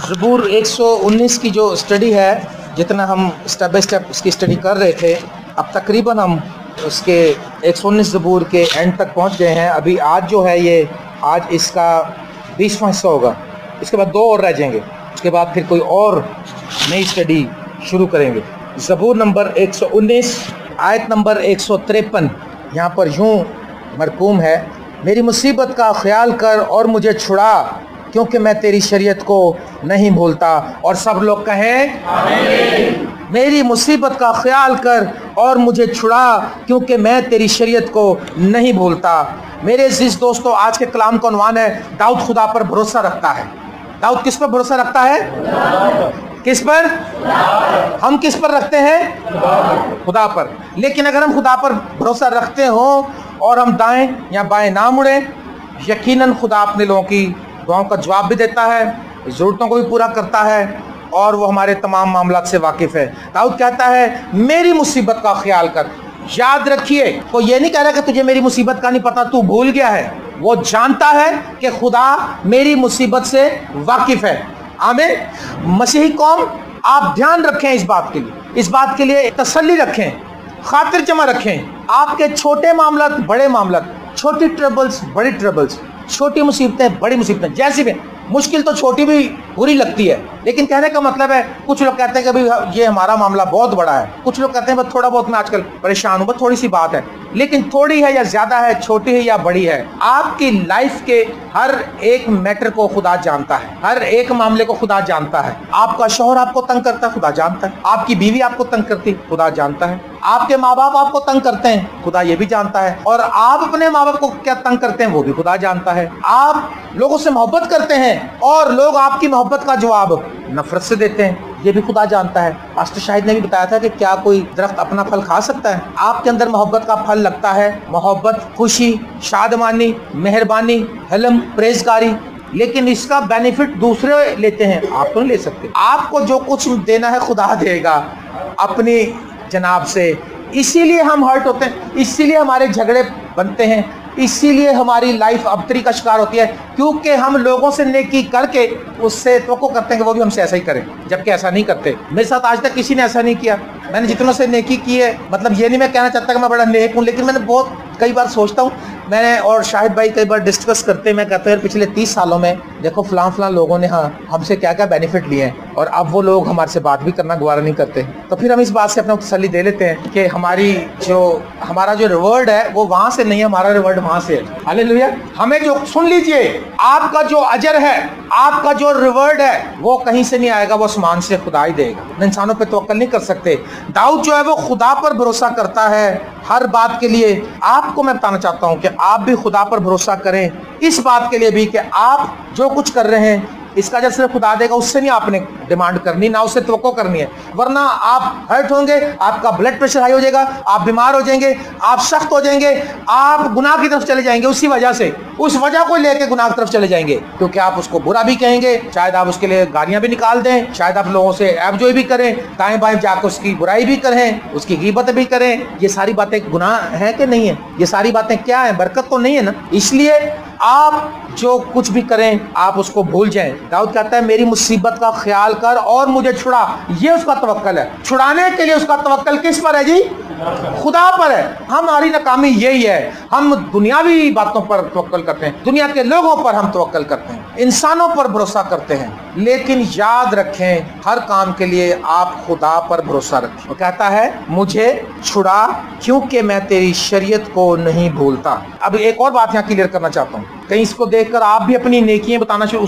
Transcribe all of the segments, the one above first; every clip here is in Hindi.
ज़बूर 119 की जो स्टडी है, जितना हम स्टेप बाय स्टेप इसकी स्टडी कर रहे थे, अब तकरीबन हम उसके 119 ज़बूर के एंड तक पहुंच गए हैं। अभी आज जो है ये आज इसका 20वां हिस्सा होगा, इसके बाद 2 और रह जाएंगे, उसके बाद फिर कोई और नई स्टडी शुरू करेंगे। ज़बूर नंबर 119 आयत नंबर 153 यहाँ पर यूँ मरकूम है, मेरी मुसीबत का ख्याल कर और मुझे छुड़ा, क्योंकि मैं तेरी शरीयत को नहीं भूलता। और सब लोग कहें आमीन। मेरी मुसीबत का ख्याल कर और मुझे छुड़ा, क्योंकि मैं तेरी शरीयत को नहीं भूलता। मेरे अजीज दोस्तों, आज के कलाम का उन्वान है दाऊद खुदा पर भरोसा रखता है। दाऊद किस पर भरोसा रखता है? किस पर? हम किस पर रखते हैं? खुदा पर। लेकिन अगर हम खुदा पर भरोसा रखते हो और हम दाएं या बाएं ना मुड़े, यकीनन खुदा अपने लोगों की दुआओं का जवाब भी देता है, ज़रूरतों को भी पूरा करता है और वो हमारे तमाम मामलात से वाकिफ़ है। दाऊद कहता है मेरी मुसीबत का ख्याल कर। याद रखिए, कोई ये नहीं कह रहा कि तुझे मेरी मुसीबत का नहीं पता, तू भूल गया है। वो जानता है कि खुदा मेरी मुसीबत से वाकिफ़ है। आमीन। मसीही कौम, आप ध्यान रखें इस बात के लिए, इस बात के लिए तसल्ली रखें, खातिर जमा रखें। आपके छोटे मामलात, बड़े मामलात, छोटी ट्रबल्स, बड़ी ट्रबल्स, छोटी मुसीबतें, बड़ी मुसीबतें, जैसी भी मुश्किल तो छोटी भी बुरी लगती है, लेकिन कहने का मतलब है, कुछ लोग कहते हैं कि भाई ये हमारा मामला बहुत बड़ा है, कुछ लोग कहते हैं बस थोड़ा बहुत मैं आजकल परेशान हूँ, बस थोड़ी सी बात है। लेकिन थोड़ी है या ज्यादा है, छोटी है या बड़ी है, आपकी लाइफ के हर एक मैटर को खुदा जानता है, हर एक मामले को खुदा जानता है। आपका शौहर आपको तंग करता है, खुदा जानता है। आपकी बीवी आपको तंग करती, खुदा जानता है। आपके माँ बाप आपको तंग करते हैं, खुदा ये भी जानता है। और आप अपने माँ बाप को क्या तंग करते हैं, वो भी खुदा जानता है। आप लोगों से मोहब्बत करते हैं और लोग आपकी मोहब्बत का जवाब नफरत से देते हैं, ये भी खुदा जानता है। पास्टर शाहिद ने भी बताया था कि क्या कोई दरख्त अपना फल खा सकता है? आपके अंदर मोहब्बत का फल लगता है, मोहब्बत, खुशी, शादमानी, मेहरबानी, हलम, प्रेजगारी, लेकिन इसका बेनिफिट दूसरे लेते हैं, आप तो नहीं ले सकते। आपको जो कुछ देना है खुदा देगा अपनी जनाब से। इसीलिए हम हर्ट होते हैं, इसीलिए हमारे झगड़े बनते हैं, इसीलिए हमारी लाइफ अबतरी का शिकार होती है, क्योंकि हम लोगों से नेकी करके उससे तवक्को करते हैं कि वो भी हमसे ऐसा ही करें, जबकि ऐसा नहीं करते। मेरे साथ आज तक किसी ने ऐसा नहीं किया। मैंने जितनों से नेकी की है, मतलब ये नहीं मैं कहना चाहता कि मैं बड़ा नेक हूँ, लेकिन मैंने बहुत कई बार सोचता हूँ, मैंने और शाहिद भाई कई बार डिस्कस करते हैं, मैं कहता हूँ यार पिछले 30 सालों में देखो फलां लोगों ने हमसे क्या क्या बेनिफिट लिए हैं, और अब वो लोग हमारे से बात भी करना गवारा नहीं करते। तो फिर हम इस बात से अपना तसल्ली दे लेते हैं कि हमारा जो रिवॉर्ड है वो वहां से नहीं है, हमारा रिवॉर्ड वहां से है। हालेलुया। हमें जो, सुन लीजिए, आपका जो अजर है, आपका जो रिवॉर्ड है, वो कहीं से नहीं आएगा, वो आसमान से खुदा ही देगा। इंसानों पे तवक्कल नहीं कर सकते। दाऊद जो है वो खुदा पर भरोसा करता है हर बात के लिए। आपको मैं बताना चाहता हूं कि आप भी खुदा पर भरोसा करें, इस बात के लिए भी कि आप जो कुछ कर रहे हैं इसका जब सिर्फ खुदा देगा, उससे नहीं आपने डिमांड करनी, ना उससे तवक्को करनी है। वरना आप हर्ट होंगे, आपका ब्लड प्रेशर हाई हो जाएगा, आप बीमार हो जाएंगे, आप सख्त हो जाएंगे, आप गुनाह की तरफ चले जाएंगे। उसी वजह से, उस वजह को लेकर गुनाह की तरफ चले जाएंगे, क्योंकि आप उसको बुरा भी कहेंगे, शायद आप उसके लिए गालियां भी निकाल दें, शायद आप लोगों से ऐबजोई भी करें, दाएं बाएं जाकर उसकी बुराई भी करें, उसकी गीबत भी करें। ये सारी बातें गुनाह है कि नहीं है? ये सारी बातें क्या है? बरकत तो नहीं है ना। इसलिए आप जो कुछ भी करें आप उसको भूल जाएं। दाऊद कहता है मेरी मुसीबत का ख्याल कर और मुझे छुड़ा, ये उसका तवक्कल है। छुड़ाने के लिए उसका तवक्कल किस पर है जी? खुदा पर है। हमारी नाकामी यही है, हम दुनियावी बातों पर तवक्कल करते हैं, दुनिया के लोगों पर हम तवक्कल करते हैं, इंसानों पर भरोसा करते हैं। लेकिन याद रखें, हर काम के लिए आप खुदा पर भरोसा रखें। वो कहता है मुझे छुड़ा, क्योंकि मैं तेरी शरीयत को नहीं भूलता। अब एक और बात यहाँ क्लियर करना चाहता हूँ, कहीं इसको देखकर आप भी अपनी नेकियां बताना शुरू।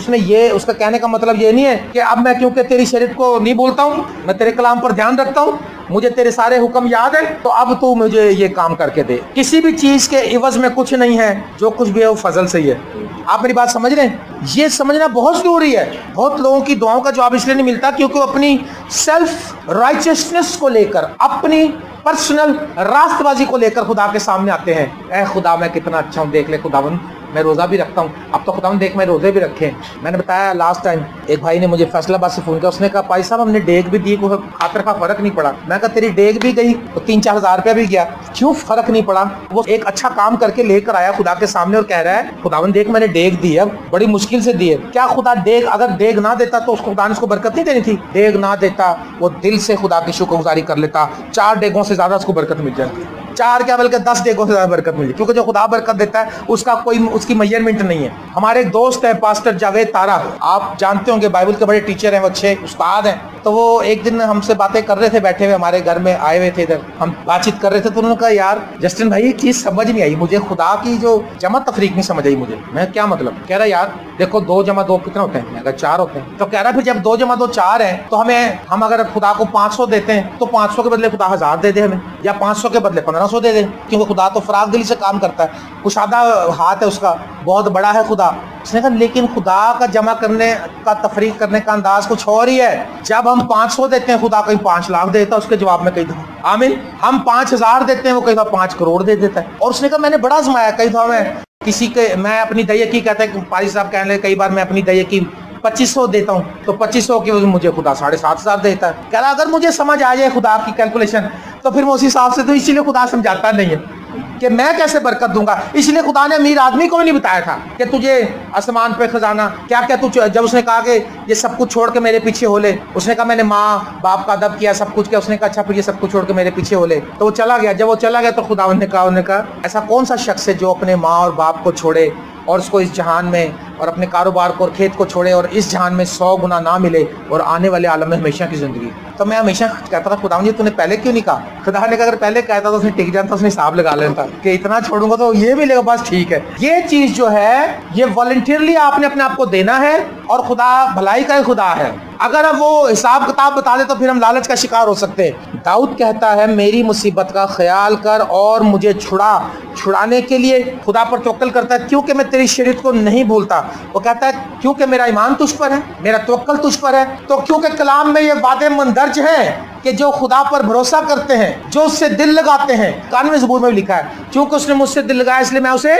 उसका कहने का मतलब ये नहीं है कि अब मैं क्योंकि तेरी शरीयत को नहीं भूलता हूँ, मैं तेरे कलाम पर ध्यान रखता हूँ, मुझे तेरे सारे हुक्म याद है, तो अब तू मुझे ये काम करके दे। किसी भी चीज के इवज में कुछ नहीं है, जो कुछ भी है वो फजल से ही है। आप मेरी बात समझ रहे हैं? ये समझना बहुत जरूरी है। बहुत लोगों की दुआओं का जवाब इसलिए नहीं मिलता क्योंकि वो अपनी सेल्फ राइचियसनेस को लेकर, अपनी पर्सनल रास्तबाजी को लेकर खुदा के सामने आते हैं। ऐ खुदा मैं कितना अच्छा हूँ, देख ले खुदावन, मैं रोज़ा भी रखता हूँ। अब तो खुदा देख मैं रोज़े भी रखे हैं। मैंने बताया लास्ट टाइम एक भाई ने मुझे फैसलाबाद से फ़ोन किया, उसने कहा भाई साहब हमने डेग भी दी, कोई खातर का फ़र्क नहीं पड़ा। मैं कहा तेरी डेग भी गई तो 3-4 हज़ार रुपया भी गया, क्यों फ़र्क नहीं पड़ा? वो एक अच्छा काम करके लेकर आया खुदा के सामने और कह रहा है खुदावन देख मैंने डेग दी है, बड़ी मुश्किल से दी है। क्या खुदा डेग, अगर डेग ना देता तो उसको खुदा ने उसको बरकत नहीं देनी थी? डेग ना देता, वो दिल से खुदा की शुक्रगुजारी कर लेता, 4 डेगों से ज्यादा उसको बरकत मिल जाती। 4 क्या बल्कि 10 डेगों से ज्यादा बरकत मिली, क्योंकि जो खुदा बरकत देता है उसका कोई उसकी मेजरमेंट नहीं है। हमारे एक दोस्त है पास्टर जावेद तारा, आप जानते होंगे, बाइबल के बड़े टीचर हैं, वो अच्छे उस्ताद हैं। तो वो एक दिन हमसे बातें कर रहे थे, बैठे हुए हमारे घर में आए हुए थे, इधर हम बातचीत कर रहे थे। तो उन्होंने कहा यार जस्टिन भाई चीज समझ नहीं आई मुझे, खुदा की जो जमा तफरीक नहीं समझ आई मुझे। मैं क्या मतलब? कह रहा यार देखो 2 जमा 2 कितना होते हैं? मैं कहा 4 होते हैं। तो कह रहा फिर जब 2 जमा 2 4 है तो हम अगर खुदा को 500 देते हैं तो 500 के बदले खुदा 1000 दे दे हमें, या 500 के बदले 1500 दे दे, क्योंकि खुदा तो फराग दिली से काम करता है, कुशादा हाथ है उसका, बहुत बड़ा है खुदा। उसने कहा लेकिन खुदा का जमा करने का तफरीक करने का अंदाज कुछ और ही है। जब हम 500 देते हैं खुदा कहीं 5 लाख देता है उसके जवाब में, कई दफा आमीन हम 5000 देते हैं वो कई दफा 5 करोड़ दे देता है। और उसने कहा मैंने बड़ा आजमाया, कई दफा मैं अपनी दया की, कहता है पारी साहब कहने लगे कई बार मैं अपनी दया की 2500 देता हूँ तो 2500 की मुझे खुदा 7500 देता है। कह रहा अगर मुझे समझ आ जाए खुदा की कैलकुलेशन तो फिर मैं उस हिसाब से, तो इसीलिए खुदा समझाता नहीं है कि मैं कैसे बरकत दूंगा। इसलिए खुदा ने अमीर आदमी को भी नहीं बताया था कि तुझे आसमान पे खजाना क्या क्या तू, जब उसने कहा कि ये सब कुछ छोड़ के मेरे पीछे हो ले, उसने कहा मैंने माँ बाप का अदब किया सब कुछ किया, उसने कहा अच्छा फिर ये सब कुछ छोड़ के मेरे पीछे हो ले, तो वो चला गया। जब वो चला गया तो खुदा ने कहा ऐसा कौन सा शख्स है जो अपने माँ और बाप को छोड़े और उसको इस जहान में और अपने कारोबार को और खेत को छोड़े और इस जहान में 100 गुना ना मिले और आने वाले आलम में हमेशा की जिंदगी। तो मैं हमेशा कहता था खुदा जी तूने पहले क्यों नहीं कहा? खुदा ने अगर पहले कहता तो उसने टिक जाता, उसने हिसाब लगा लेता कि इतना छोड़ूंगा तो ये भी लेगा, बस ठीक है। ये चीज जो है ये वॉलंटियरली आपने अपने आप को देना है, और खुदा भलाई का ही खुदा है। अगर अब वो हिसाब किताब बता दे तो फिर हम लालच का शिकार हो सकते हैं। दाऊद कहता है मेरी मुसीबत का ख्याल कर और मुझे छुड़ाने के लिए खुदा पर तवक्कल करता है, क्योंकि मैं तेरी शरीयत को नहीं भूलता। वो कहता है क्योंकि मेरा ईमान तुझ पर है, मेरा तवक्कल तुझ पर है। तो क्योंकि कलाम में ये वादे मंदर्ज है कि जो खुदा पर भरोसा करते हैं, जो उससे दिल लगाते हैं, 91 ज़बूर में भी लिखा है क्योंकि उसने मुझसे दिल लगाया इसलिए मैं उसे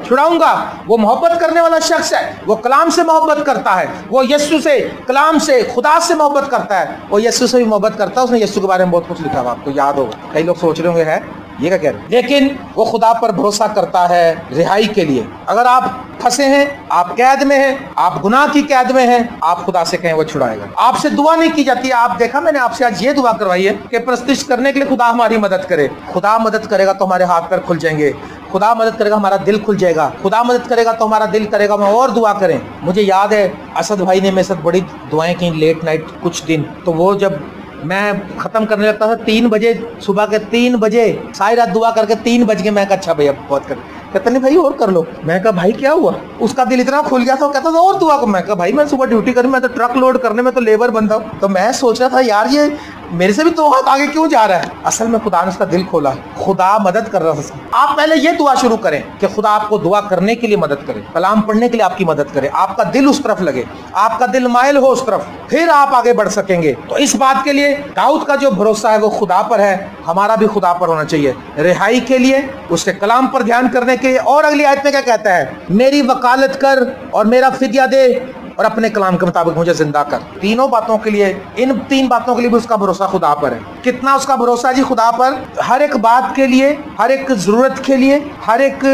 छुड़ाऊंगा। वो मोहब्बत करने वाला शख्स है, वो कलाम से मोहब्बत करता है, वो यीशु से, कलाम से, खुदा से मोहब्बत करता है, वो यीशु से भी मोहब्बत करता है। उसने यीशु के बारे में बहुत कुछ लिखा हुआ, आपको याद होगा। कई लोग सोच रहे होंगे है ये क्या कह रहे हैं, लेकिन वो खुदा पर भरोसा करता है रिहाई के लिए। अगर आप फंसे हैं, आप कैद में हैं, आप गुनाह की कैद में हैं, आप खुदा से कहें वो छुड़ाएगा। आपसे दुआ नहीं की जाती। आप देखा मैंने आपसे आज ये दुआ करवाई है कि प्रस्तिश करने के लिए खुदा हमारी मदद करे। खुदा मदद करेगा तो हमारे हाथ पैर खुल जाएंगे, खुदा मदद करेगा हमारा दिल खुल जाएगा, खुदा मदद करेगा तो हमारा दिल करेगा मैं और दुआ करें। मुझे याद है असद भाई ने मेरे साथ बड़ी दुआएं की लेट नाइट कुछ दिन, तो वो जब मैं खत्म करने लगता था 3 बजे, सुबह के 3 बजे, सारी रात दुआ करके 3 बज गए। मैं कहा अच्छा भैया बहुत कर, कहता नहीं भाई और कर लो। मैं कहा भाई क्या हुआ? उसका दिल इतना खुल गया था, वो कहता था और दुआ को। मैं कहा भाई मैं सुबह ड्यूटी करूँ, मैं तो ट्रक लोड करने में तो लेबर बनता हूँ। तो मैं सोच रहा था यार ये मेरे से भी 2 हाथ आगे क्यों जा रहा है। असल में खुदा ने उसका दिल खोला, खुदा मदद कर रहा था। आप पहले ये दुआ शुरू करें कि खुदा आपको दुआ करने के लिए मदद करे, कलाम पढ़ने के लिए आपकी मदद करे, आपका दिल उस तरफ लगे, आपका दिल माइल हो उस तरफ, फिर आप आगे बढ़ सकेंगे। तो इस बात के लिए दाऊद का जो भरोसा है वो खुदा पर है, हमारा भी खुदा पर होना चाहिए रिहाई के लिए, उसके कलाम पर ध्यान करने के लिए। और अगली आयत में क्या कहता है? मेरी वकालत कर और मेरा फिदिया दे और अपने कलाम के मुताबिक मुझे जिंदा कर। तीनों बातों के लिए, इन 3 बातों के लिए भी उसका भरोसा खुदा पर है। कितना उसका भरोसा जी खुदा पर? हर एक बात के लिए, हर एक जरूरत के लिए, हर एक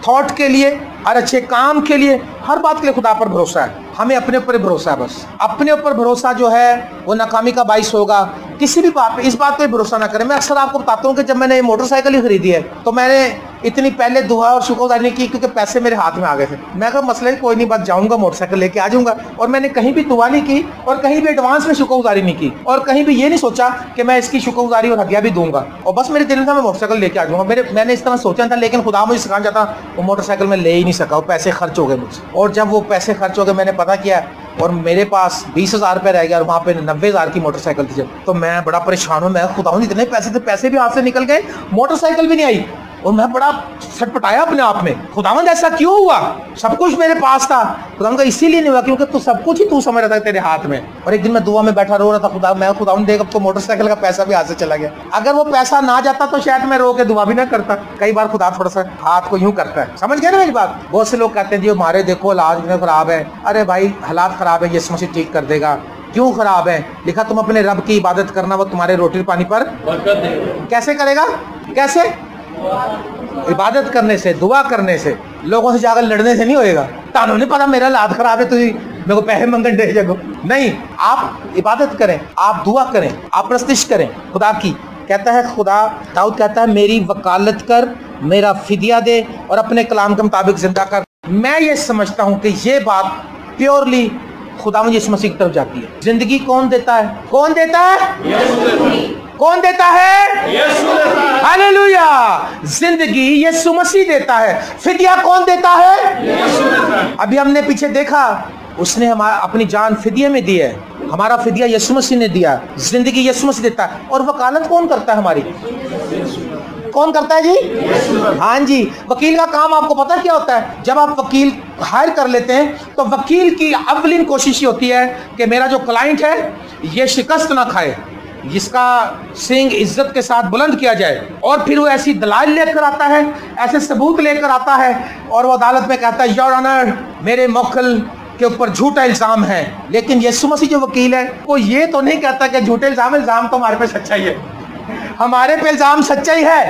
थॉट के लिए, हर अच्छे काम के लिए, हर बात के लिए खुदा पर भरोसा है। हमें अपने ऊपर भरोसा है, बस अपने ऊपर भरोसा जो है वो नाकामी का बाइस होगा। किसी भी बात पे, इस बात पे भरोसा ना करें। मैं अक्सर आपको बताता हूँ कि जब मैंने मोटरसाइकिल ही खरीदी है तो मैंने इतनी पहले दुआ और शुक्रगुजारी नहीं की क्योंकि पैसे मेरे हाथ में आ गए थे। मैं कहा मसला कोई नहीं, बस जाऊंगा मोटरसाइकिल लेके आ जाऊंगा। और मैंने कहीं भी दुआ नहीं की और कहीं भी एडवांस में शुक्रगुजारी नहीं की और कहीं भी ये नहीं सोचा कि मैं इसकी शुक्रगुजारी और हदिया भी दूंगा। और बस मेरे दिल में था मैं मोटरसाइकिल लेके आ जाऊंगा। मैंने इस तरह सोचा था, लेकिन खुदा मुझे सिखाना चाहता, वो मोटरसाइकिल में ले ही नहीं सका, वो पैसे खर्च हो गए मुझसे। और जब वो पैसे खर्च हो गए मैंने पता किया और मेरे पास 20,000 रुपये रह गया और वहाँ पे 90,000 की मोटरसाइकिल थी। जब तो मैं बड़ा परेशान हूँ, मैं खुदा इतने पैसे थे, पैसे भी हाथ से निकल गए, मोटरसाइकिल भी नहीं आई। और मैं बड़ा छटपटाया अपने आप में, खुदावंद ऐसा क्यों हुआ? सब कुछ मेरे पास था। खुदावंद इसीलिए नहीं हुआ क्योंकि तू सब कुछ ही तू समझ रहा था तेरे हाथ में। और एक दिन मैं दुआ में बैठा रो रहा था, खुदावंद देख अब तो मोटरसाइकिल का पैसा भी हाथ से चला गया। अगर वो पैसा ना जाता तो शायद मैं रो के दुआ भी ना करता। कई बार खुदा थोड़ा सा हाथ को यूं करता है, समझ गए ना मेरी बात? बहुत से लोग कहते हैं जी हमारे देखो हालात इतने खराब है। अरे भाई हालात खराब है, यीशु मसीह ठीक कर देगा। क्यों खराब है? लिखा तुम अपने रब की इबादत करना, वो तुम्हारे रोटी पानी पर बरकत देगा। कैसे करेगा? कैसे? इबादत करने से, दुआ करने से, लोगों से जाकर लड़ने से नहीं होएगा। तानो नहीं पता मेरा हालात खराब है तो मेरे को पैसे मंगन दे जगो नहीं। आप इबादत करें, आप दुआ करें, आप प्रस्तिश करें खुदा की। कहता है खुदा, दाऊद कहता है मेरी वकालत कर, मेरा फिदिया दे और अपने कलाम के मुताबिक जिंदा कर। मैं ये समझता हूं कि ये बात प्योरली खुदावंद यीशु मसीह की तरफ जाती है। जिंदगी कौन देता है? कौन देता है? कौन देता है? यीशु देता है। हालेलुया। जिंदगी यीशु मसीह देता है। फिदिया कौन देता है? यीशु देता है। अभी हमने पीछे देखा, उसने हमारा अपनी जान फिदिया में दी है। हमारा फिदिया यीशु मसीह ने दिया। जिंदगी यीशु मसीह देता है। और वकालत कौन करता है हमारी? कौन करता है जी? हाँ जी। वकील का काम आपको पता क्या होता है? जब आप वकील हायर कर लेते हैं तो वकील की अव्वलीन कोशिश होती है कि मेरा जो क्लाइंट है ये शिकस्त ना खाए, जिसका सिंग इज्जत के साथ बुलंद किया जाए। और फिर वो ऐसी दलाल लेकर आता है, ऐसे सबूत लेकर आता है और वो अदालत में कहता है योर ऑनर मेरे मुवक्किल के ऊपर झूठा इल्जाम है। लेकिन यीशु मसीह जो वकील है वो ये तो नहीं कहता कि झूठे इल्जाम तो हमारे पे सच्चाई है। हमारे पे इल्जाम सच्चाई है,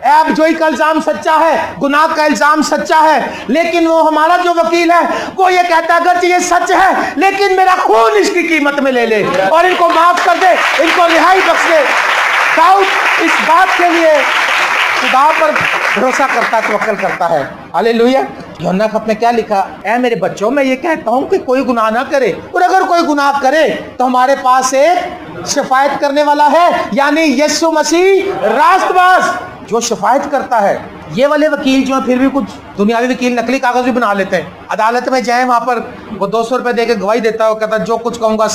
ऐब जोई का इल्जाम सच्चा है, गुनाह का इल्जाम सच्चा है। लेकिन वो हमारा जो वकील है वो ये कहता है अगर ये सच है लेकिन मेरा खून इसकी कीमत में ले ले और इनको माफ कर दे, इनको रिहाई बख्श दे। दाऊद इस बात के लिए खुदा पर भरोसा करता, तवक्कल करता है। हालेलुया। यूहन्ना खत में क्या लिखा? ऐ मेरे बच्चों मैं ये कहता हूं कि कोई गुनाह ना करे, और अगर कोई गुनाह करे तो हमारे पास एक शफायत करने वाला है, यानी यीशु मसीह रास्तबाज जो शफायत करता है। ये वाले वकील जो है फिर भी कुछ दुनियावी वकील नकली कागज भी बना लेते हैं। अदालत में जाए वहां पर वो 200 रुपए दे के गवाही देता है, कहता जो कुछ कहूंगा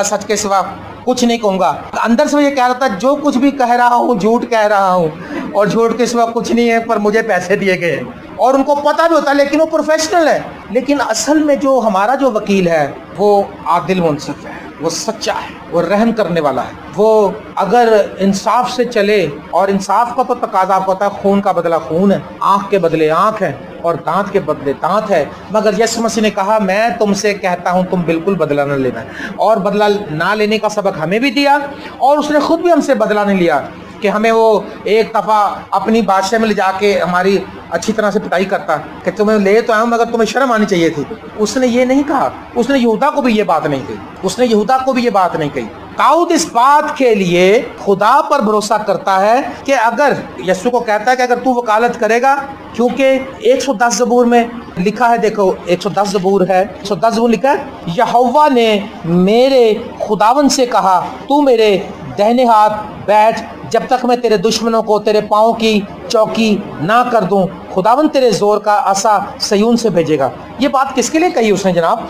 सच के सिवा कुछ नहीं कहूंगा। अंदर से वो ये कह रहा था जो कुछ भी कह रहा हूँ झूठ कह रहा हूँ और झूठ के सिवा कुछ नहीं है, पर मुझे पैसे दिए गए। और उनको पता भी होता है, लेकिन वो प्रोफेशनल है। लेकिन असल में जो हमारा जो वकील है वो आदिल मुंसिफ है, वो सच्चा है, वो रहम करने वाला है। वो अगर इंसाफ से चले, और इंसाफ का तो तकाजा आपको पता है, खून का बदला खून है, आंख के बदले आंख है और दांत के बदले दांत है। मगर यीशु मसीह ने कहा मैं तुमसे कहता हूं तुम बिल्कुल बदला न लेना। और बदला ना लेने का सबक हमें भी दिया, और उसने खुद भी हमसे बदला नहीं लिया कि हमें वो एक दफा अपनी बादशाह में ले जाके हमारी अच्छी तरह से पिटाई करता कि तुम्हें ले तो आया मगर तुम्हें शर्म आनी चाहिए थी। उसने ये नहीं कहा। उसने यहूदा को भी ये बात नहीं कही। उसने यहूदा को भी ये बात नहीं कही। दाऊद इस बात के लिए खुदा पर भरोसा करता है कि अगर यीशु को कहता है कि अगर तू वकालत करेगा, क्योंकि 110 जबूर में लिखा है, देखो 110 जबूर है, 110 जबूर लिखा है, यहोवा ने मेरे खुदावन से कहा तू मेरे दाहिने हाथ बैठ जब तक मैं तेरे दुश्मनों को तेरे पांव की चौकी ना कर दूं। खुदावन तेरे जोर का आसा सयून से भेजेगा। ये बात किसके लिए कही उसने जनाब?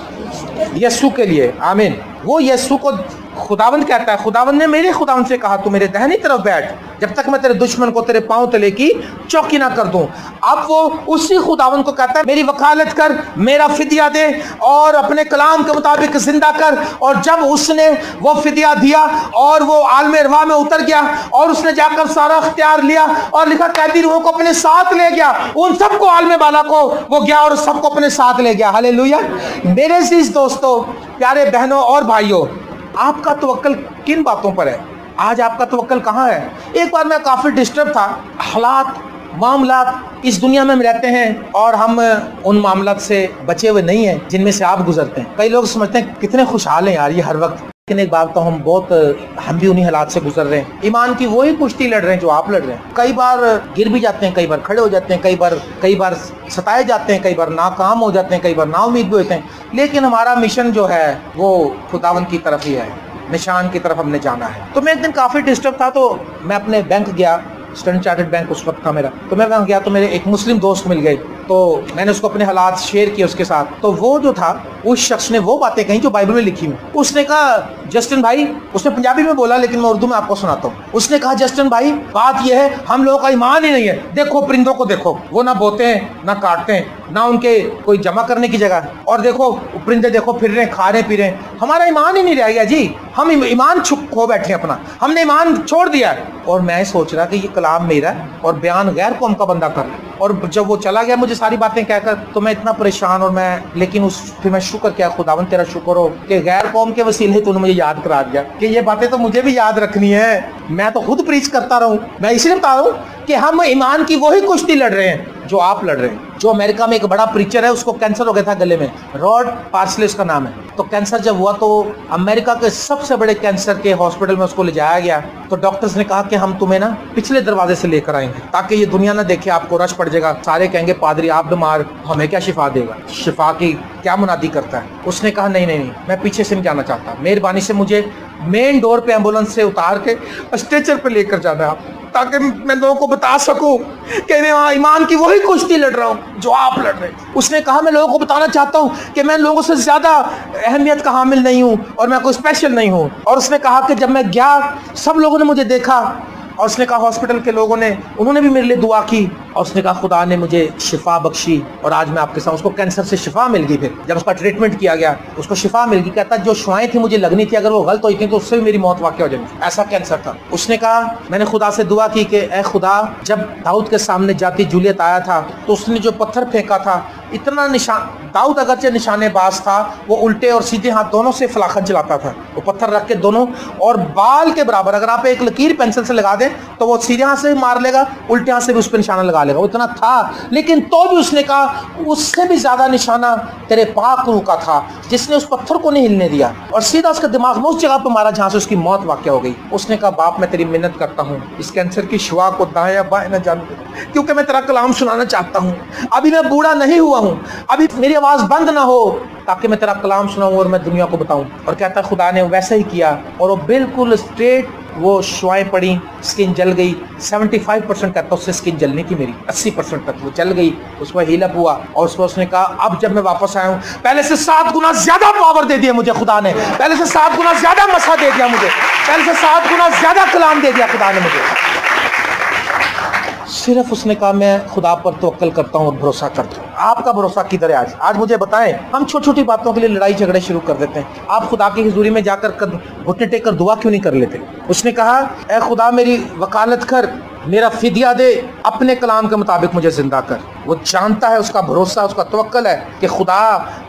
यीशु के लिए। आमीन। वो यीशु को खुदावंद कहता है, खुदावंद ने मेरे खुदावंद से कहा तू मेरे दाहिनी तरफ बैठ जब तक मैं तेरे दुश्मन को तेरे पांव तले की चौकी ना कर दूं। अब वो उसी खुदावंद को कहता है मेरी वकालत कर, मेरा फिदिया दे और अपने कलाम के मुताबिक जिंदा कर। और जब उसने वो फिदिया दिया और वो आलम अरवाह में उतर गया और उसने जाकर सारा अख्तियार लिया और लिखा कैदी रूहों को अपने साथ ले गया, उन सबको आलम बाला को वो गया और सबको अपने साथ ले गया। हालेलुया। मेरे अजीज दोस्तों, प्यारे बहनों और भाइयों, आपका तवक्कल किन बातों पर है? आज आपका तवक्कल कहाँ है? एक बार मैं काफी डिस्टर्ब था। हालात मामलात इस दुनिया में हम रहते हैं और हम उन मामलात से बचे हुए नहीं हैं जिनमें से आप गुजरते हैं। कई लोग समझते हैं कितने खुशहाल हैं यार ये हर वक्त, लेकिन एक बात तो हम भी उन्हीं हालात से गुजर रहे हैं। ईमान की वही कुश्ती लड़ रहे हैं जो आप लड़ रहे हैं। कई बार गिर भी जाते हैं, कई बार खड़े हो जाते हैं, कई बार सताए जाते हैं, कई बार नाकाम हो जाते हैं, कई बार नाउम्मीद भी होते हैं। लेकिन हमारा मिशन जो है वो खुदावंद की तरफ ही है, निशान की तरफ हमने जाना है। तो मैं एक दिन काफी डिस्टर्ब था, तो मैं अपने बैंक गया, स्टैंडर्ड चार्टर्ड बैंक उस वक्त था मेरा। तो मैं वहाँ गया तो मेरे एक मुस्लिम दोस्त मिल गए, तो मैंने उसको अपने हालात शेयर किए उसके साथ। तो वो जो था उस शख्स ने वो बातें कही जो बाइबल में लिखी हुई। उसने कहा जस्टिन भाई, उसने पंजाबी में बोला लेकिन मैं उर्दू में आपको सुनाता हूँ। उसने कहा जस्टिन भाई बात यह है हम लोगों का ईमान ही नहीं है। देखो परिंदों को देखो, वो ना बोते हैं ना काटते हैं, ना उनके कोई जमा करने की जगह, और देखो परिंदे देखो फिर रहे, खा रहे पी रहे। हमारा ईमान ही नहीं रह गया जी, हम ईमान छुप खो बैठे अपना, हमने ईमान छोड़ दिया। और मैं सोच रहा कि ये कलाम मेरा और बयान गैर कौम का बंदा कर, और जब वो चला गया मुझे सारी बातें कहकर, तो मैं इतना परेशान, और मैं लेकिन फिर मैं शुक्र किया, खुदावन तेरा शुक्र हो कि गैर कौम के वसीले तूने मुझे याद करा दिया कि ये बातें तो मुझे भी याद रखनी है। मैं तो खुद प्रीच करता रहूं। मैं इसलिए बता रहा हूं कि हम ईमान की वही कुश्ती लड़ रहे हैं जो आप लड़ रहे हैं। जो अमेरिका में एक बड़ा प्रीचर है, उसको कैंसर हो गया था गले में, रॉड पार्सले उसका नाम है। तो कैंसर जब हुआ तो अमेरिका के सबसे बड़े कैंसर के हॉस्पिटल में उसको ले जाया गया। तो डॉक्टर्स ने कहा कि हम तुम्हें ना पिछले दरवाजे से लेकर आएंगे ताकि ये दुनिया ना देखे, आपको रश पड़ जाएगा, सारे कहेंगे पादरी आप बीमार, हमें क्या शिफा देगा, शिफा की क्या मुनादी करता है। उसने कहा नहीं नहीं नहीं, मैं पीछे से नहीं जाना चाहता, मेहरबानी से मुझे मेन डोर पे एम्बुलेंस से उतार के स्ट्रेचर पे लेकर जाना आप, ताकि मैं लोगों को बता सकूं कि मैं वहाँ ईमान की वही कुश्ती लड़ रहा हूँ जो आप लड़ रहे हैं। उसने कहा मैं लोगों को बताना चाहता हूँ कि मैं लोगों से ज्यादा अहमियत का हामिल नहीं हूँ और मैं कोई स्पेशल नहीं हूँ। और उसने कहा कि जब मैं गया सब लोगों ने मुझे देखा, और उसने कहा हॉस्पिटल के लोगों ने, उन्होंने भी मेरे लिए दुआ की, और उसने कहा खुदा ने मुझे शिफा बख्शी और आज मैं आपके साथ। उसको कैंसर से शिफा मिल गई। फिर जब उसका ट्रीटमेंट किया गया उसको शिफा मिल गई। कहता जो शुआएं थी मुझे लगनी थी, अगर वो गलत हुई थी तो उससे भी मेरी मौत वाक़या हो जाएगी, ऐसा कैंसर था। उसने कहा मैंने खुदा से दुआ की कि ए खुदा, जब दाऊद के सामने जाती जूलियत आया था तो उसने जो पत्थर फेंका था, इतना निशान, दाऊद अगरचे निशानेबाज था, वो उल्टे और सीधे हाथ दोनों से फलाखन चलाता था, वो पत्थर रख के दोनों और बाल के बराबर, अगर आप एक लकीर पेंसिल से लगा दें तो वो सीधे हाथ से भी मार लेगा, उल्टे हाथ से भी उस पर निशाना लगा लेगा, उतना था। लेकिन तो भी उसने कहा उससे भी ज्यादा निशाना तेरे पाक रूह का था जिसने उस पत्थर को नहीं हिलने दिया, और सीधा उसका दिमाग में उस जगह पर मारा जहां से उसकी मौत वाक़या हो गई। उसने कहा बाप मैं तेरी मिन्नत करता हूँ इस कैंसर की शुआ को दाएं या बाएं न जाने दे, क्योंकि मैं तेरा कलाम सुनाना चाहता हूँ। अभी मैं बूढ़ा नहीं हुआ हूँ, अभी मेरी आवाज बंद ना हो ताकि मैं तेरा कलाम सुनाऊं और मैं दुनिया को बताऊं। और कहता खुदा ने वैसा ही किया, और वो बिल्कुल स्ट्रेट वो शुआएं पड़ी, स्किन जल गई। 75% कहता उससे स्किन जलनी थी मेरी, 80% तक वो जल गई, उसमें हीलअप हुआ। और उसने कहा अब जब मैं वापस आया हूँ पहले से 7 गुना ज्यादा पावर दे दिया मुझे खुदा ने, पहले से 7 गुना ज्यादा मसा दे दिया मुझे, पहले से 7 गुना ज्यादा कलाम दे दिया खुदा ने मुझे। सिर्फ उसने कहा मैं खुदा पर तवक्कल करता हूँ और भरोसा करता हूँ। आपका भरोसा किधर है आज? आज मुझे बताएं। हम छोटी छोटी बातों के लिए लड़ाई झगड़े शुरू कर देते हैं। आप खुदा की हुजूरी में जाकर घुटने टेक कर दुआ क्यों नहीं कर लेते? उसने कहा ऐ खुदा मेरी वकालत कर, मेरा फिदिया दे, अपने कलाम के मुताबिक मुझे जिंदा कर। वो जानता है, उसका भरोसा, उसका तवक्कल है कि खुदा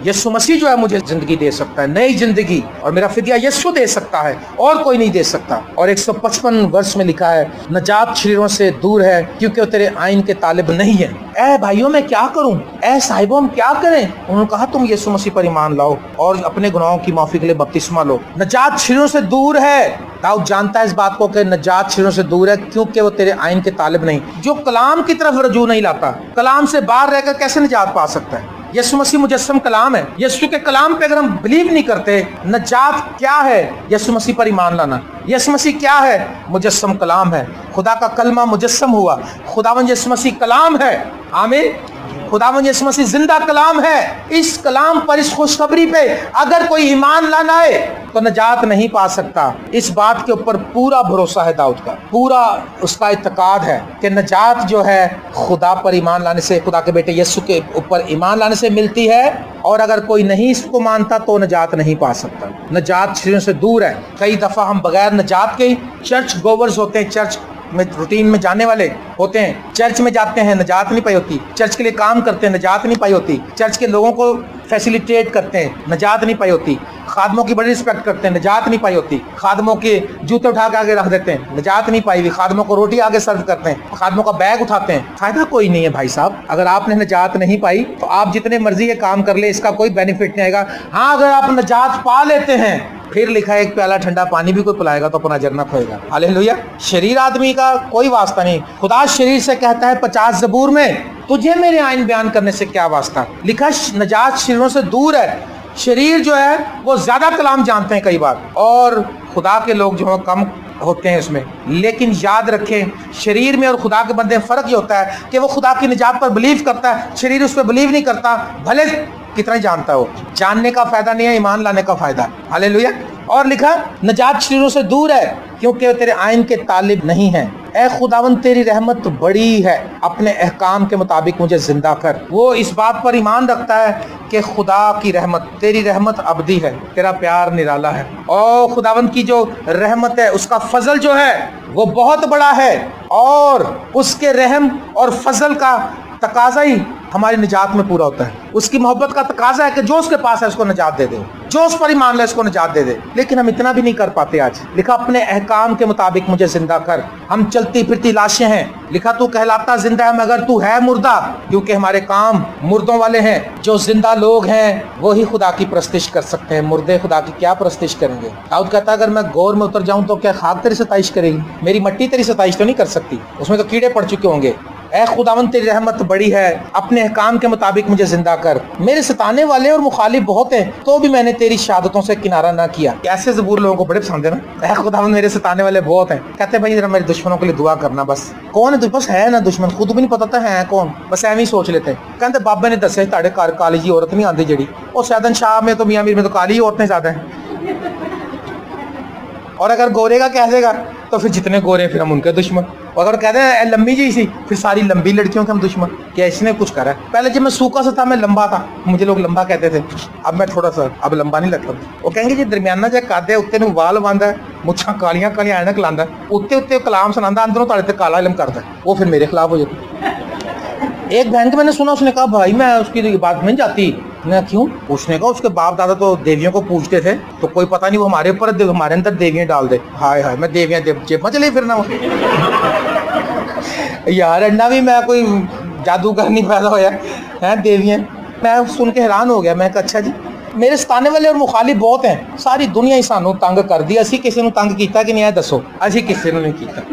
यीशु मसीह जो है मुझे जिंदगी दे सकता है, नई जिंदगी, और मेरा फिदिया यीशु दे सकता है और कोई नहीं दे सकता। और 155 वर्ष में लिखा है नजात शरीरों से दूर है क्योंकि वो तेरे आइन के तालिब नहीं है। ऐ भाइयों मैं क्या करूं, ऐ साहिबों हम क्या करें? उन्होंने कहा तुम यीशु मसीह पर ईमान लाओ और अपने गुनाहों की माफी के लिए बपतिस्मा लो। नजात शरीरों से दूर है, दाऊद जानता है इस बात को कि नजात शरीरों से दूर है क्योंकि वो तेरे आइन के तालिब नहीं। जो कलाम की तरफ रजू नहीं लाता, कलाम से बाहर रहकर कैसे निजात पा सकता है? यीशु मसीह मुजस्सम कलाम है। यीशु के कलाम पे अगर हम बिलीव नहीं करते, नजात क्या है? यीशु मसीह पर ईमान लाना। यीशु मसीह क्या है? मुजस्सम कलाम है। खुदा का कलमा मुजस्सम हुआ, खुदावंद यीशु मसीह कलाम है। आमीन। खुदावंद यीशु मसीह जिंदा कलाम है। इस कलाम पर, इस खुशखबरी पे अगर कोई ईमान लाना है तो नजात नहीं पा सकता। इस बात के ऊपर पूरा भरोसा है दाऊद का, पूरा उसका इत्तेकाद है कि नजात जो है खुदा पर ईमान लाने से, खुदा के बेटे यीशु के ऊपर ईमान लाने से मिलती है। और अगर कोई नहीं इसको मानता तो नजात नहीं पा सकता। नजात शरीरों से दूर है। कई दफा हम बगैर नजात के, चर्च गोवर्स होते हैं, चर्च में रूटीन में जाने वाले होते हैं, चर्च में जाते हैं, नजात नहीं पाई होती। चर्च के लिए काम करते हैं, नजात नहीं पाई होती। चर्च के लोगों को फैसिलिटेट करते हैं, नजात नहीं पाई होती। खादमों की बड़ी रिस्पेक्ट करते हैं, नजात नहीं पाई होती। खादमों के जूते उठा के आगे रख देते हैं, नजात नहीं पाई हुई। खादमों को रोटी आगे सर्व करते हैं, खादमों का बैग उठाते हैं। फायदा कोई नहीं है भाई साहब। अगर आपने नजात नहीं पाई तो आप जितने मर्जी ये काम कर ले, इसका कोई बेनिफिट नहीं आएगा। हाँ, अगर आप नजात पा लेते हैं, फिर लिखा है एक प्याला ठंडा पानी भी कोई पिलाएगा तो अपना जन्नत होएगा। हालेलुया। शरीर आदमी का कोई वास्ता नहीं। खुदा शरीर से कहता है 50 ज़बूर में, तुझे मेरे आइन बयान करने से क्या वास्ता। लिखा नजात शरीरों से दूर है। शरीर जो है वो ज्यादा कलाम जानते हैं कई बार, और खुदा के लोग जो है कम होते हैं उसमें। लेकिन याद रखें, शरीर में और खुदा के बंदे में फर्क ये होता है कि वो खुदा की निजात पर बिलीव करता है, शरीर उस पर बिलीव नहीं करता। भले कितना जानता हो, जानने का फायदा नहीं है, ईमान लाने का फायदा है। हालेलुया। और लिखा नजात शरीरों से दूर है क्योंकि तेरे आइन के तालिब नहीं है। ऐ खुदावन तेरी रहमत बड़ी है, अपने अहकाम के मुताबिक मुझे जिंदा कर। वो इस बात पर ईमान रखता है कि खुदा की रहमत, तेरी रहमत अबदी है, तेरा प्यार निराला है। और खुदावन की जो रहमत है, उसका फजल जो है वो बहुत बड़ा है, और उसके रहम और फजल का तकाजा ही हमारी निजात में पूरा होता है। उसकी मोहब्बत का तकाजा है कि जो उसके पास है उसको निजात दे दे, जो उस पर ईमान ले उसको निजात दे दे। लेकिन हम इतना भी नहीं कर पाते आज। लिखा अपने अहकाम के मुताबिक मुझे जिंदा कर। हम चलती फिरती लाशें हैं। लिखा तू कहलाता जिंदा है मगर तू है मुर्दा, क्योंकि हमारे काम मुर्दों वाले हैं। जो जिंदा लोग हैं वो ही खुदा की प्रस्तिश कर सकते हैं, मुर्दे खुदा की क्या प्रस्तिश करेंगे। दाऊद कहता अगर मैं गौर में उतर जाऊं तो क्या खाक तेरी सताइश करेगी, मेरी मट्टी तेरी सताइश तो नहीं कर सकती, उसमें तो कीड़े पड़ चुके होंगे। ऐ खुदावन तेरी रहमत बड़ी है, अपने अहकाम के मुताबिक मुझे जिंदा कर। मेरे सताने वाले और मुखालिफ बहुत हैं, तो भी मैंने तेरी शहादतों से किनारा ना किया। ऐसे ज़बूर लोगों को बड़े पसंद है ना। ऐ खुदावन मेरे सताने वाले बहुत हैं, कहते भाई जरा मेरे दुश्मनों के लिए दुआ करना। बस कौन है, बस है ना दुश्मन, खुद भी नहीं पता था है कौन, बस एवं ही सोच लेते। कहते बाबे ने दसे ताड़े घर काली जी औरत नहीं आती जड़ी, और सैदन शाह में तो मियाँ मीर में तो काली औरतें ज्यादा हैं, और अगर गोरे का कह देगा तो फिर जितने गोरे फिर हम उनके दुश्मन, और अगर कहते हैं लंबी जी सी फिर सारी लंबी लड़कियों के हम दुश्मन। क्या इसने कुछ करा? पहले जब मैं सूखा सा था मैं लंबा था, मुझे लोग लंबा कहते थे, अब मैं थोड़ा सा अब लंबा नहीं लगता। वो कहेंगे जी दरमियाना जो कादे उत्ते नु वाल बांधा, मुछां कालियां कालियां ऐनक लांदा, उत्ते उत्ते कलाम सुनांदा, अंदरों ताड़े ते काला इलम करता, वो फिर मेरे खिलाफ हो जाता। एक बहन के मैंने सुना, उसने कहा भाई मैं उसकी बात नहीं जाती। मैं क्यों? उसने कहा उसके बाप दादा तो देवियों को पूजते थे, तो कोई पता नहीं वो हमारे ऊपर हमारे अंदर देवियां डाल दे। हाय हाय मैं देवियां जेब में चले फिरना वो यार अन्ना भी मैं कोई जादूगर नहीं पैदा होया है देवियां। मैं सुन के हैरान हो गया। मैं कहा अच्छा जी, मेरे सताने वाले और मुखालिफ बहुत हैं, सारी दुनिया ही सानू तंग कर दी, असी किसी ने तंग किया कि नहीं है दसो, असी किसी ने नहीं किया।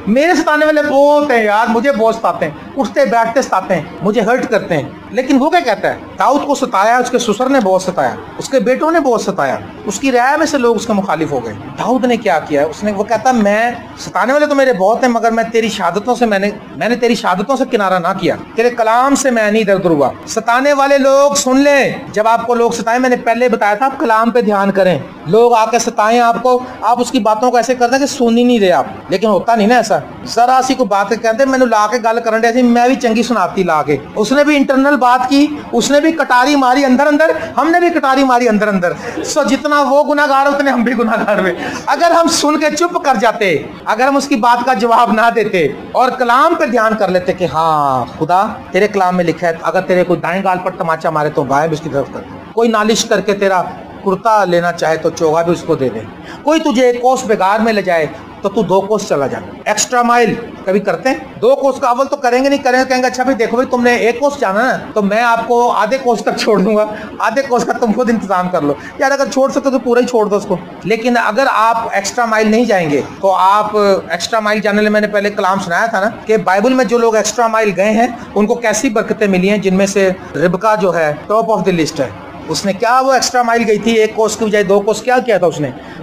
मेरे सताने वाले बहुत हैं यार, मुझे बहुत सताते हैं, उठते बैठते सताते हैं, मुझे हर्ट करते हैं। लेकिन वो क्या कहता है, दाऊद को सताया, उसके ससुर ने बहुत सताया, उसके बेटों ने बहुत सताया, उसकी राय में से लोग उसके मुखालिफ हो गए। दाऊद ने क्या किया? उसने वो कहता मैं सताने वाले तो मेरे बहुत हैं, मगर मैं तेरी शहादतों से मैंने तेरी शहादतों से किनारा ना किया, तेरे कलाम से मैं नहीं दरदर हुआ। सताने वाले लोग सुन लें, जब आपको लोग सताएं, मैंने पहले बताया था आप कलाम पे ध्यान करें। लोग आके सताएं आपको, आप उसकी बातों को ऐसे करते हैं कि सुन ही नहीं रहे आप, लेकिन होता नहीं ना ऐसा। जरा सी को बात कहते मैंने ला के गल करन दे, मैं भी चंगी सुनाती ला के, उसने भी इंटरनल बात की, उसने भी कटारी मारी अंदर अंदर, हमने भी कटारी मारी अंदर अंदर। सो जितना वो गुनाहगार उतने हम भी गुनाहगार हुए। अगर हम सुन के चुप कर जाते, अगर हम उसकी बात का जवाब ना देते और कलाम पे ध्यान कर लेते कि हाँ खुदा तेरे कलाम में लिखा है, अगर तेरे कोई दाएं गाल पर तमाचा मारे तो बाएं भी उसकी तरफ कर, कोई नालिश करके तेरा कुर्ता लेना चाहे तो चोगा भी उसको दे दे, कोई तुझे एक कोस बेगार में ले जाए तो तू 2 कोस चला जा। एक्स्ट्रा माइल कभी करते हैं? 2 कोस का अव्वल तो करेंगे नहीं, करेंगे कहेंगे अच्छा भाई देखो भाई तुमने 1 कोस जाना ना तो मैं आपको आधे कोस तक छोड़ दूंगा, आधे कोस का तुम खुद इंतजाम कर लो। यार अगर छोड़ सकते तो पूरा ही छोड़ दो उसको। लेकिन अगर आप एक्स्ट्रा माइल नहीं जाएंगे तो आप एक्स्ट्रा माइल जाने लिए, मैंने पहले कलाम सुनाया था ना कि बाइबल में जो लोग एक्स्ट्रा माइल गए हैं उनको कैसी बरकतें मिली हैं, जिनमें से रिबका जो है टॉप ऑफ द लिस्ट है। उसने क्या वो एक्स्ट्रा माइल गई थी, 1 कोस की बजाय 2 कोस। क्या किया था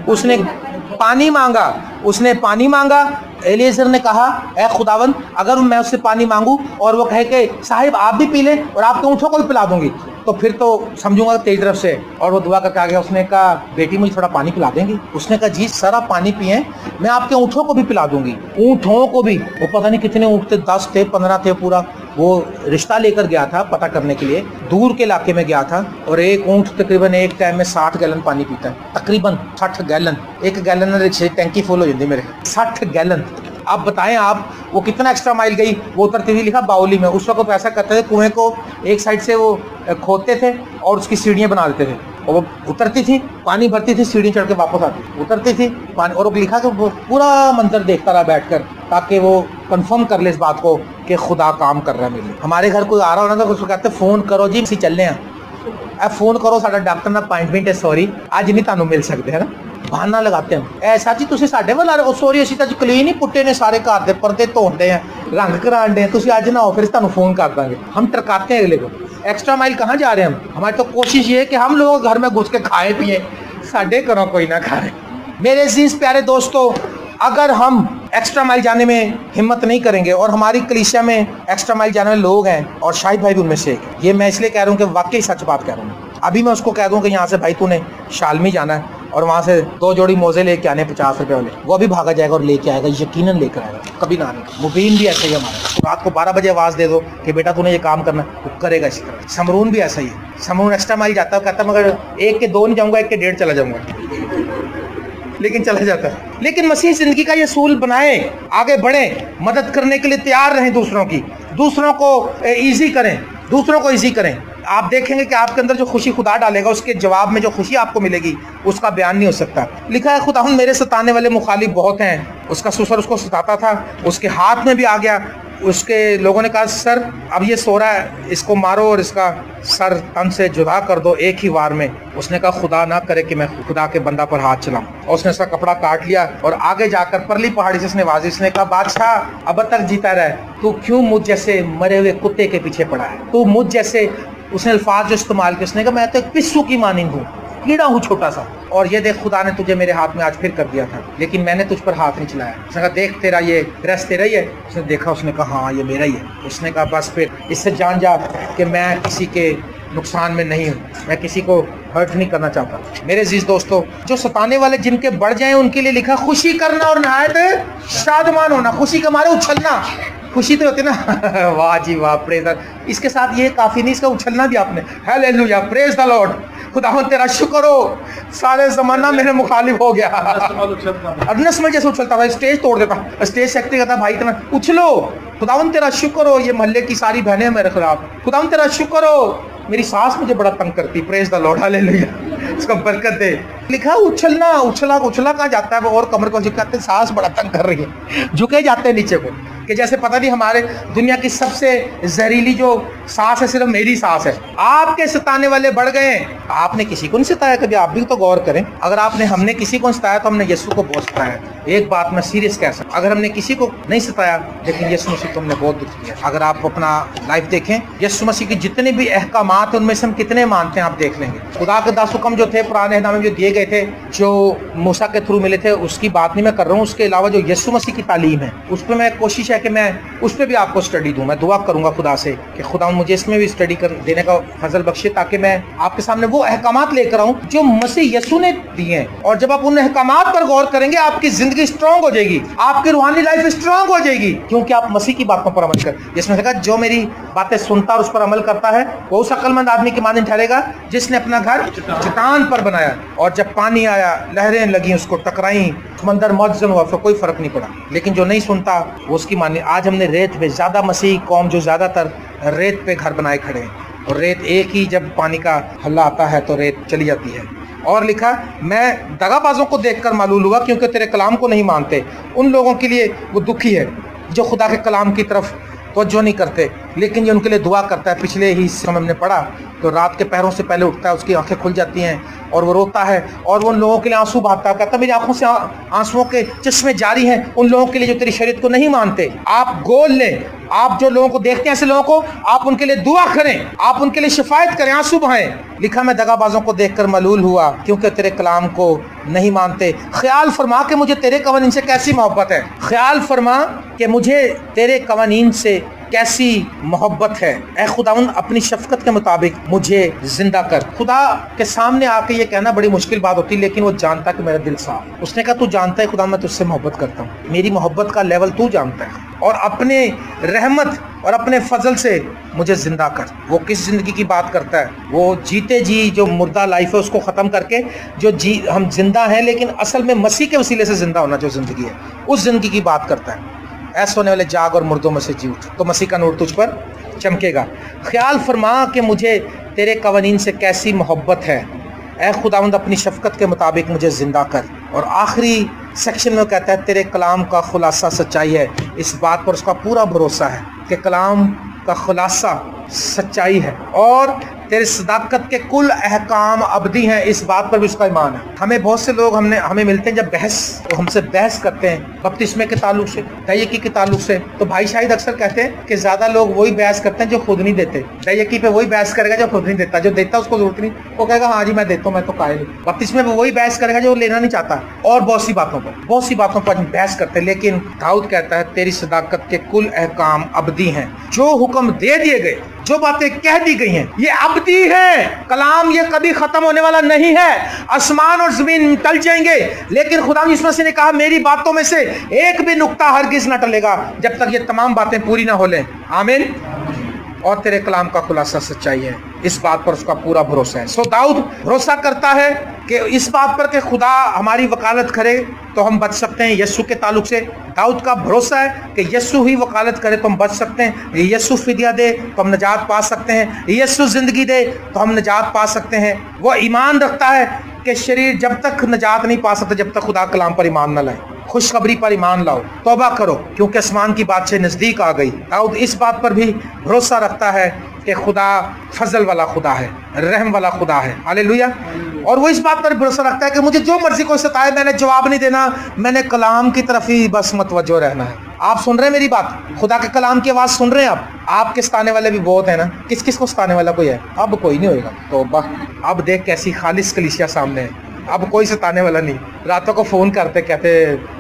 उसने पानी मांगा, उसने पानी मांगा। एलिएजर ने कहा ऐ खुदावन अगर मैं उससे पानी मांगू और वो कहे कि साहिब आप भी पी लें और आपके ऊँटों को भी पिला दूंगी, तो फिर तो समझूंगा तेरी तरफ से। और वो दुआ करके आ गया। उसने कहा बेटी मुझे थोड़ा पानी पिला देंगी? उसने कहा जी सारा पानी पिए, मैं आपके ऊँटों को भी पिला दूंगी। ऊँटों को भी, वो पता नहीं कितने ऊँट थे, 10 थे 15 थे। पूरा वो रिश्ता लेकर गया था पता करने के लिए, दूर के इलाके में गया था। और एक ऊँट तकरीबन एक टाइम में 60 गैलन पानी पीता है, तकरीबन 60 गैलन। एक गैलन में टैंकी फुल हो जाती मेरे, 60 गैलन। आप बताएं आप वो कितना एक्स्ट्रा माइल गई। वो उतरती थी, लिखा बाउली में। उस वक्त ऐसा करते थे, कुएं को एक साइड से वो खोदते थे और उसकी सीढ़ियाँ बना देते थे, और वो उतरती थी, पानी भरती थी, सीढ़ी चढ़ के वापस आती, उतरती थी पानी। और वो लिखा कि वो पूरा मंजर देखता रहा बैठकर, ताकि वो कंफर्म कर ले इस बात को कि खुदा काम कर रहा है मेरे लिए। हमारे घर कोई आ रहा होना तो उसको कहते फोन करो जी ਅਸੀਂ ਚੱਲੇ ਆ, फोन करो साडा डॉक्टर ना अपॉइंटमेंट है, सॉरी आज नहीं ਤੁਹਾਨੂੰ मिल सकते है ना, बहाना लगाते हैं। ऐसा जी तुम साढ़े वाल आ रहे हो, सॉरी असी तो क्लीन ही पुट्टे ने सारे घर के पर्दे धोते हैं, रंग कराने हैं, तुम अज ना आओ फिर तुम फोन कर देंगे। हम टरकाते हैं अगले को। एक्स्ट्रा माइल कहाँ जा रहे हैं हम? हमारी तो कोशिश ये है कि हम लोग घर में घुस के खाए पिए, साढ़े घरों कोई ना खाए। मेरे अजीज प्यारे दोस्तों, अगर हम एक्स्ट्रा माइल जाने में हिम्मत नहीं करेंगे, और हमारी कलीसिया में एक्स्ट्रा माइल जाने वाले लोग हैं और शाहिद भाई भी उनमें से एक है। ये मैं इसलिए कह रहा हूँ कि वाकई सच बात कह रहा हूँ। अभी मैं उसको कह दूँ कि यहाँ से भाई तूने शालमी जाना है और वहाँ से 2 जोड़ी मोजे लेके आने 50 रुपए वाले, वो अभी भागा जाएगा और लेके आएगा, यकीनन लेकर आएगा, कभी ना नहीं। मुबीन भी ऐसा ही हमारा, रात को 12 बजे आवाज़ दे दो कि बेटा तूने ये काम करना, वो करेगा इसी तरह। समरून भी ऐसा ही है, समरून एक्स्ट्रा माइल जाता है, कहता है मगर 1 के 2 नहीं जाऊँगा, 1 के 1.5 चला जाऊँगा, लेकिन चला जाता है। लेकिन मसीह जिंदगी का ये असूल बनाए, आगे बढ़े, मदद करने के लिए तैयार रहें दूसरों की, दूसरों को ईजी करें, दूसरों को ईजी करें। आप देखेंगे कि आपके अंदर जो खुशी खुदा डालेगा, उसके जवाब में जो खुशी आपको मिलेगी उसका बयान नहीं हो सकता। लिखा है खुदा मेरे सताने वाले मुखालिफ बहुत हैं। उसका ससुर उसको सताता था, उसके हाथ में भी आ गया। उसके लोगों ने कहा सर अब ये सो रहा है, इसको मारो और इसका सर तन से जुदा कर दो एक ही वार में। उसने कहा खुदा ना करे कि मैं खुदा के बंदा पर हाथ चलाऊं, और उसने उसका कपड़ा काट लिया और आगे जाकर परली पहाड़ी से उसने आवाज, इसने कहा बादशाह अब तक जीता रहे, तू क्यों मुझ जैसे मरे हुए कुत्ते के पीछे पड़ा है, तू मुझ जैसे, उसने अल्फाज जो इस्तेमाल किए, उसने कहा मैं तो एक पिस्सू की मानिंद हूँ, कीड़ा हूँ छोटा सा, और ये देख खुदा ने तुझे मेरे हाथ में आज फिर कर दिया था, लेकिन मैंने तुझ पर हाथ नहीं चलाया। उसने कहा देख तेरा ये ड्रेस तेरा ही है। उसने देखा, उसने कहा हाँ ये मेरा ही है। उसने कहा बस फिर इससे जान जा कि मैं किसी के नुकसान में नहीं हूँ, मैं किसी को हर्ट नहीं करना चाहता। मेरे अजीज दोस्तों, जो सताने वाले जिनके बढ़ जाएं उनके लिए लिखा खुशी करना और नहायत शादमान होना। खुशी के मारे उछलना, खुशी तो होती है ना वाह जी वाह, प्रेज। इसके साथ ये काफी नहीं, इसका उछलना भी आपने, हालेलुया, प्रेज द लॉर्ड, खुदावंद तेरा शुक्र हो, सारे जमाना मेरे मुखालिफ हो गया। अनस में जैसे उछलता था, स्टेज तोड़ देता, स्टेज सेक्रेटरी कहता भाई इतना उछलो, खुदावंद तेरा शुक्र हो, ये मोहल्ले की सारी बहनें मेरे खिलाफ, खुदावंद तेरा शुक्र हो, मेरी सास मुझे बड़ा तंग करती, प्रेज द लॉर्ड, हालेलुया, उसका बरकत दे। लिखा उछलना, उछला उछला कहाँ जाता है, और कमर को झुकाते, सास बड़ा तंग कर रही है, झुके जाते हैं नीचे को, कि जैसे पता नहीं हमारे दुनिया की सबसे जहरीली जो सांस है सिर्फ मेरी सांस है। आपके सताने वाले बढ़ गए, आपने किसी को नहीं सताया कभी, आप भी तो गौर करें। अगर आपने हमने किसी को सताया तो हमने यीशु को बहुत सताया। एक बात मैं सीरियस कह सकता, अगर हमने किसी को नहीं सताया लेकिन यीशु मसीह को हमने बहुत दुख दिया। अगर आप अपना लाइफ देखें, यीशु मसीह के जितने भी अहकामात उनमें से हम कितने मानते हैं आप देख लेंगे। खुदा के 10 हुक्म जो थे पुराने नामे में जो दिए गए थे, जो मूसा के थ्रू मिले थे, उसकी बात नहीं मैं कर रहा हूँ। उसके अलावा जो यीशु मसीह की तालीम है उस पर मैं कोशिश कि मैं उस पर भी आपको स्टडी दूं। मैं दुआ करूंगा खुदा से कि खुदा मुझे इसमें भी स्टडी कर देने का फजल बख्शे, ताकि मैं आपके सामने वो अहकामात लेकर आऊं जो मसीह यीशु ने दिए हैं। और जब आप उन अहकामात पर गौर करेंगे आपकी जिंदगी स्ट्रांग हो जाएगी, आपकी रूहानी लाइफ स्ट्रांग हो जाएगी, क्योंकि आप मसीह की बातों पर अमल कर। जिसमें कहा जो मेरी बातें सुनता और उस पर अमल करता है वो उस अक्लमंद आदमी की मानंद ठहरेगा जिसने अपना घर चट्टान पर बनाया, और जब पानी आया लहरें लगी उसको टकराई, समंदर मौजन हुआ, फिर कोई फर्क नहीं पड़ा। लेकिन जो नहीं सुनता वो उसकी मानी। आज हमने रेत पे, ज्यादा मसीह कौम जो ज्यादातर रेत पे घर बनाए खड़े हैं, और रेत एक ही जब पानी का हल्ला आता है तो रेत चली जाती है। और लिखा मैं दगाबाजों को देखकर मालूम हुआ क्योंकि तेरे कलाम को नहीं मानते। उन लोगों के लिए वो दुखी है जो खुदा के कलाम की तरफ तवज्जो नहीं करते, लेकिन ये उनके लिए दुआ करता है। पिछले ही समय हमने पढ़ा तो रात के पहरों से पहले उठता है, उसकी आंखें खुल जाती हैं और वो रोता है, और वो उन लोगों के लिए आंसू बहाता है। कहता मेरी आंखों से आंसुओं के चश्मे जारी हैं उन लोगों के लिए जो तेरी शरीयत को नहीं मानते। आप गोल लें, आप जो लोगों को देखते हैं ऐसे लोगों को, आप उनके लिए दुआ करें, आप उनके लिए शिफायत करें, आंसू बहाएं। लिखा मैं दगाबाजों को देखकर मलूल हुआ क्योंकि तेरे कलाम को नहीं मानते। ख्याल फरमा के मुझे तेरे कवानीन से कैसी मोहब्बत है, ख्याल फरमा कि मुझे तेरे कवानीन से कैसी मोहब्बत है। ऐ खुदावंद अपनी शफकत के मुताबिक मुझे जिंदा कर। खुदा के सामने आके ये कहना बड़ी मुश्किल बात होती, लेकिन वो जानता कि मेरा दिल साफ। उसने कहा तू जानता है खुदा मैं तुझसे मोहब्बत करता हूँ, मेरी मोहब्बत का लेवल तू जानता है, और अपने रहमत और अपने फजल से मुझे जिंदा कर। वो किस जिंदगी की बात करता है? वो जीते जी जो मुर्दा लाइफ है उसको ख़त्म करके जो जी हम जिंदा हैं लेकिन असल में मसीह के वसीले से जिंदा होना जो ज़िंदगी है, उस ज़िंदगी की बात करता है। ऐसे होने वाले जाग और मुर्दों में से जी उठ तो मसीह का नूर तुझ पर चमकेगा। ख्याल फरमा कि मुझे तेरे कवानीन से कैसी मोहब्बत है। ऐ खुदावंद अपनी शफकत के मुताबिक मुझे ज़िंदा कर। और आखिरी सेक्शन में कहता है तेरे कलाम का खुलासा सच्चाई है। इस बात पर उसका पूरा भरोसा है कि कलाम का खुलासा सच्चाई है, और तेरी सदाकत के कुल अहकाम अबदी हैं, इस बात पर भी उसका ईमान है। हमें बहुत से लोग हमें मिलते हैं जब तो हमसे बहस करते हैं बपतिस्मे के ताल्लुक से, दयकी के ताल्लुक से, तो भाई शाहिद अक्सर कहते हैं कि ज्यादा लोग वही बहस करते हैं जो खुद नहीं देते। दयकी पे वही बहस करेगा जो खुद नहीं देता, जो देता उसको जरूरत नहीं, वो कहेगा हाँ जी मैं देता हूँ, मैं तो कायल हूँ। बपतिस्मे पे वही बहस करेगा जो लेना नहीं चाहता। और बहुत सी बातों पर बहस करते हैं। लेकिन दाऊद कहता है तेरी सदाकत के कुल अहकाम अबदी हैं, जो हुक्म दे दिए गए, जो बातें कह दी गई हैं, ये अबदी है। कलाम ये कभी खत्म होने वाला नहीं है। आसमान और जमीन टल जाएंगे, लेकिन खुदा यीशु मसीह ने कहा मेरी बातों में से एक भी नुक्ता हरगिज न टलेगा जब तक ये तमाम बातें पूरी ना हो लें। आमीन। और तेरे कलाम का खुलासा सच्चाई है, इस बात पर उसका पूरा भरोसा है। सो दाऊद भरोसा करता है कि इस बात पर कि खुदा हमारी वकालत करे तो हम बच सकते हैं यीशु के ताल्लुक से। दाऊद का भरोसा है कि यीशु ही वकालत करे तो हम बच सकते हैं, यीशु फिदिया दे तो हम निजात पा सकते हैं, यीशु जिंदगी दे तो हम निजात पा सकते हैं। वो ईमान रखता है कि शरीर जब तक निजात नहीं पा सकता जब तक खुदा कलाम पर ईमान न लाए। खुशखबरी पर ईमान लाओ, तौबा करो, क्योंकि आसमान की बादशाह नजदीक आ गई। दाऊद इस बात पर भी भरोसा रखता है कि खुदा फजल वाला खुदा है, रहम वाला खुदा है। हालेलुया। और वो इस बात पर भरोसा रखता है कि मुझे जो मर्जी को सताए मैंने जवाब नहीं देना, मैंने कलाम की तरफ ही बस मतवज्जो रहना है। आप सुन रहे हैं मेरी बात? खुदा के कलाम की आवाज सुन रहे हैं आप? आपके सताने वाले भी बहुत है ना। किस किस को सताने वाला कोई है? अब कोई नहीं होएगा। तो अब देख कैसी खालिस कलीसिया सामने है, अब कोई सताने वाला नहीं। रातों को फोन करते कहते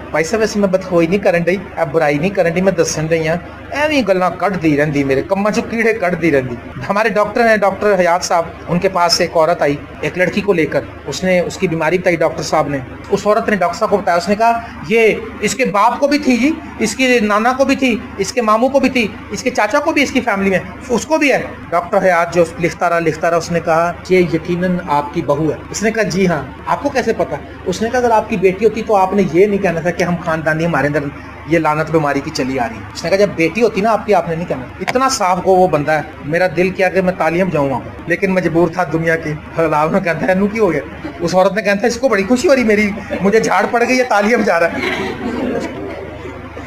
भाई साहब वैसे मैं बदखोई नहीं करन दी, बुराई नहीं करन दी, मैं दसन रही हाँ, एवं गल्लां कढ़दी रहंदी, मेरे कम्मा चो कीड़े कढ़दी रहंदी। हमारे डॉक्टर हैं, डॉक्टर हयात साहब, उनके पास एक औरत आई एक लड़की को लेकर। उसने उसकी बीमारी बताई डॉक्टर साहब ने। उस औरत ने डॉक्टर साहब को बताया, उसने कहा ये इसके बाप को भी थी जी, इसके नाना को भी थी, इसके मामू को भी थी, इसके चाचा को भी इसकी फैमिली में, उसको भी है। डॉक्टर हयात जो लिखता रहा, उसने कहा ये यकीनन आपकी बहू है। उसने कहा जी हाँ। आपको कैसे पता? उसने कहा अगर आपकी बेटी होती तो आपने ये नहीं कहना था कि हम खानदानी हमारे अंदर ये लानत बीमारी की चली आ रही है। उसने कहा जब बेटी होती ना आपकी, आपने नहीं कहना। इतना साफ को वो बंदा है। मेरा दिल किया कि मैं तालियम जाऊँ, लेकिन मजबूर था दुनिया की हालात में। कहता है नू की हो गया। उस औरत ने कहता है इसको बड़ी खुशी हो रही, मेरी मुझे झाड़ पड़ गई, ये तालियम जा रहा है।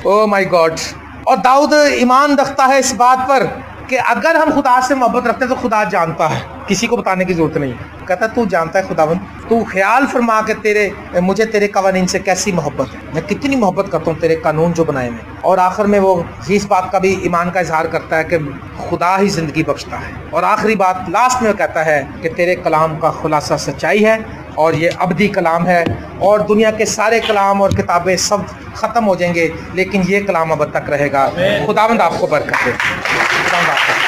Oh my God. और दाऊद ईमान रखता है इस बात पर कि अगर हम खुदा से मोहब्बत रखते हैं तो खुदा जानता है, किसी को बताने की जरूरत नहीं। कहता तू जानता है खुदावन, तू ख्याल फरमा के मुझे तेरे कवानीन से कैसी मोहब्बत है, मैं कितनी मोहब्बत करता हूँ तेरे कानून जो बनाए हैं। और आखिर में वो इस बात का भी ईमान का इजहार करता है कि खुदा ही जिंदगी बख्शता है। और आखिरी बात लास्ट में कहता है कि तेरे कलाम का खुलासा सच्चाई है और ये अबदी कलाम है। और दुनिया के सारे कलाम और किताबें सब खत्म हो जाएंगे, लेकिन ये कलाम अब तक रहेगा। खुदावंद आपको बरकत दे।